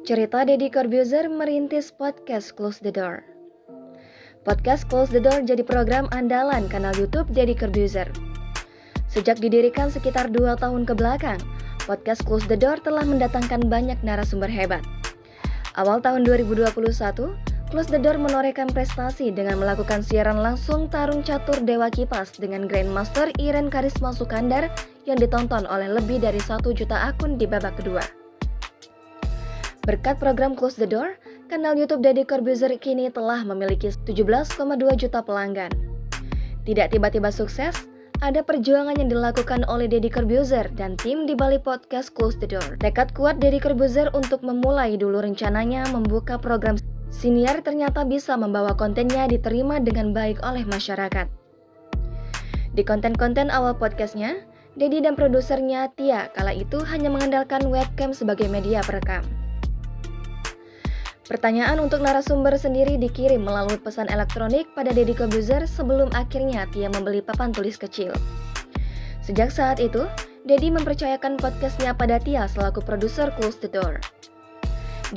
Cerita Deddy Corbuzier merintis podcast Close the Door. Podcast Close the Door jadi program andalan kanal YouTube Deddy Corbuzier. Sejak didirikan sekitar 2 tahun ke belakang, podcast Close the Door telah mendatangkan banyak narasumber hebat. Awal tahun 2021, Close the Door menorehkan prestasi dengan melakukan siaran langsung tarung catur Dewa Kipas dengan Grandmaster Iren Karisma Sukandar yang ditonton oleh lebih dari 1 juta akun di babak kedua. Berkat program Close the Door, kanal YouTube Deddy Corbuzier kini telah memiliki 17,2 juta pelanggan. Tidak tiba-tiba sukses, ada perjuangan yang dilakukan oleh Deddy Corbuzier dan tim di balik podcast Close the Door. Tekad kuat Deddy Corbuzier untuk memulai dulu rencananya membuka program siniar ternyata bisa membawa kontennya diterima dengan baik oleh masyarakat. Di konten-konten awal podcastnya, Deddy dan produsernya Tia kala itu hanya mengandalkan webcam sebagai media perekam. Pertanyaan untuk narasumber sendiri dikirim melalui pesan elektronik pada Deddy Corbuzier sebelum akhirnya Tia membeli papan tulis kecil. Sejak saat itu, Deddy mempercayakan podcastnya pada Tia selaku produser Close the Door.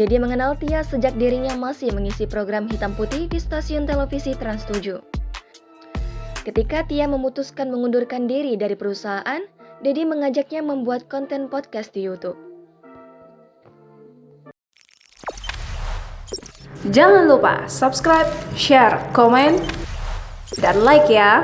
Deddy mengenal Tia sejak dirinya masih mengisi program hitam putih di stasiun televisi Trans 7. Ketika Tia memutuskan mengundurkan diri dari perusahaan, Deddy mengajaknya membuat konten podcast di YouTube. Jangan lupa subscribe, share, komen, dan like ya!